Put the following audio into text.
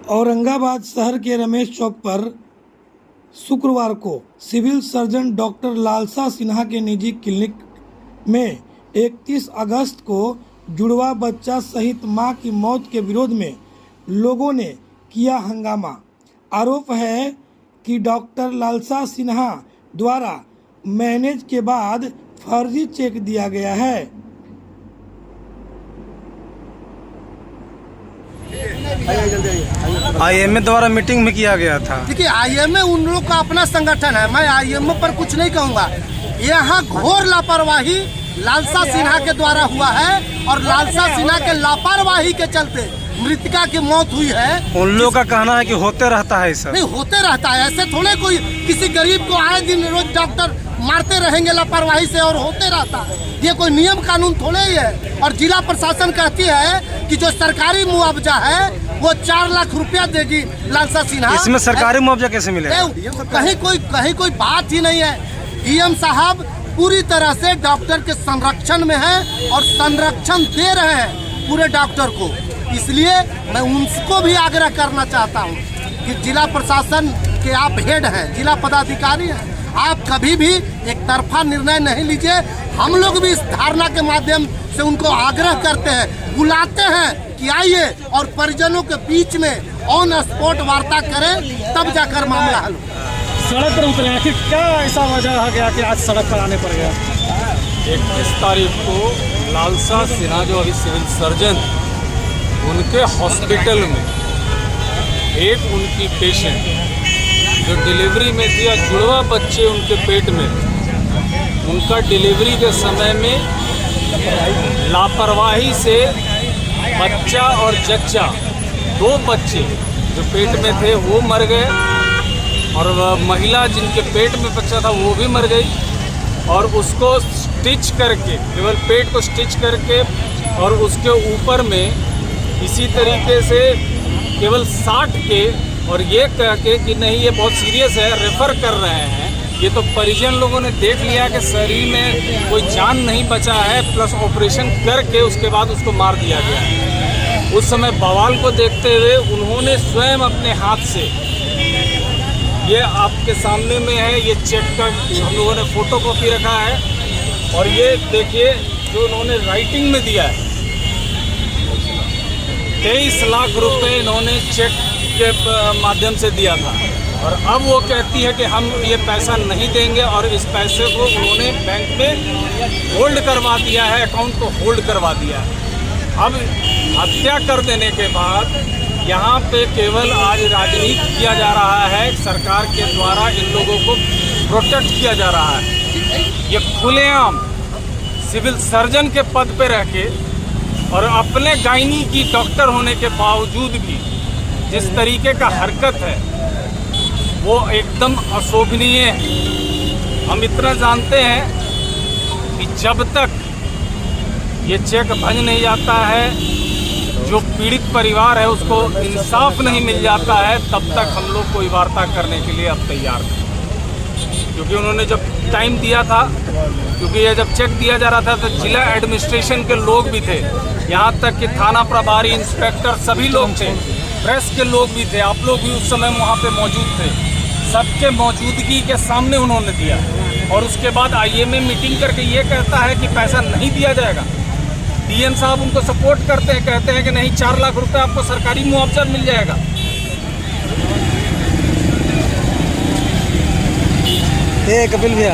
औरंगाबाद शहर के रमेश चौक पर शुक्रवार को सिविल सर्जन डॉक्टर लालसा सिन्हा के निजी क्लिनिक में 31 अगस्त को जुड़वा बच्चा सहित मां की मौत के विरोध में लोगों ने किया हंगामा। आरोप है कि डॉक्टर लालसा सिन्हा द्वारा मैनेज के बाद फर्जी चेक दिया गया है। आईएमए द्वारा मीटिंग में किया गया था। देखिए, आईएमए उन लोग का अपना संगठन है, मैं आईएमए पर कुछ नहीं कहूँगा। यहाँ घोर लापरवाही लालसा सिन्हा के द्वारा हुआ है और लालसा सिन्हा के लापरवाही के चलते मृतिका की मौत हुई है। उन लोगों का कहना है कि होते रहता है, सर। नहीं होते रहता है, ऐसे थोड़े कोई किसी गरीब को आए दिन रोज डॉक्टर मारते रहेंगे लापरवाही से और होते रहता है। ये कोई नियम कानून थोड़े ही है। और जिला प्रशासन कहती है कि जो सरकारी मुआवजा है वो 4 लाख रुपया देगी लालसा सिन्हा। इसमें सरकारी मुआवजा कैसे मिलेगा? कहीं कोई बात ही नहीं है। डीएम साहब पूरी तरह से डॉक्टर के संरक्षण में है और संरक्षण दे रहे हैं पूरे डॉक्टर को। इसलिए मैं उनको भी आग्रह करना चाहता हूं कि जिला प्रशासन के आप हेड हैं, जिला पदाधिकारी हैं, आप कभी भी एक तरफा निर्णय नहीं लीजिए। हम लोग भी इस धारणा के माध्यम से उनको आग्रह करते हैं, बुलाते हैं कि आइए और परिजनों के बीच में ऑन स्पॉट वार्ता करें, तब जाकर मामला हल हो। सड़क पर उतरे आखिर क्या ऐसा वजह आ गया कि आज सड़क पर आने पड़ गया? 31 तारीख को लालसा सिन्हा जो अभी सिविल सर्जन, उनके हॉस्पिटल में एक उनकी पेशेंट जो डिलीवरी में थी या जुड़वा बच्चे उनके पेट में, उनका डिलीवरी के समय में लापरवाही से बच्चा और जच्चा, 2 बच्चे जो पेट में थे वो मर गए और महिला जिनके पेट में बच्चा था वो भी मर गई। और उसको स्टिच करके, केवल पेट को स्टिच करके और उसके ऊपर में इसी तरीके से केवल 60 के और ये कह के कि नहीं ये बहुत सीरियस है, रेफ़र कर रहे हैं। ये तो परिजन लोगों ने देख लिया कि शरीर में कोई जान नहीं बचा है, प्लस ऑपरेशन करके उसके बाद उसको मार दिया गया है। उस समय बवाल को देखते हुए उन्होंने स्वयं अपने हाथ से, ये आपके सामने में है, ये चेक का हम लोगों ने फोटोकॉपी रखा है और ये देखिए जो उन्होंने राइटिंग में दिया है, 23 लाख रुपए इन्होंने चेक के माध्यम से दिया था। और अब वो कहती है कि हम ये पैसा नहीं देंगे और इस पैसे को उन्होंने बैंक में होल्ड करवा दिया है, अकाउंट को होल्ड करवा दिया है। अब हत्या कर देने के बाद यहाँ पे केवल आज राजनीति किया जा रहा है, सरकार के द्वारा इन लोगों को प्रोटेक्ट किया जा रहा है। ये खुलेआम सिविल सर्जन के पद पे रह के और अपने गायनी की डॉक्टर होने के बावजूद भी जिस तरीके का हरकत है वो एकदम अशोभनीय है। हम इतना जानते हैं कि जब तक ये चेक भंज नहीं जाता है, जो पीड़ित परिवार है उसको इंसाफ नहीं मिल जाता है, तब तक हम लोग कोई वार्ता करने के लिए अब तैयार हैं। क्योंकि उन्होंने जब टाइम दिया था, क्योंकि ये जब चेक दिया जा रहा था तो जिला एडमिनिस्ट्रेशन के लोग भी थे, यहाँ तक कि थाना प्रभारी, इंस्पेक्टर सभी लोग थे, प्रेस के लोग भी थे, आप लोग भी उस समय वहाँ पे मौजूद थे। सबके मौजूदगी के सामने उन्होंने दिया और उसके बाद आईएमए मीटिंग करके ये कहता है कि पैसा नहीं दिया जाएगा। डीएम साहब उनको सपोर्ट करते हैं, कहते हैं कि नहीं 4 लाख रुपए आपको सरकारी मुआवजा मिल जाएगा। कपिल भैया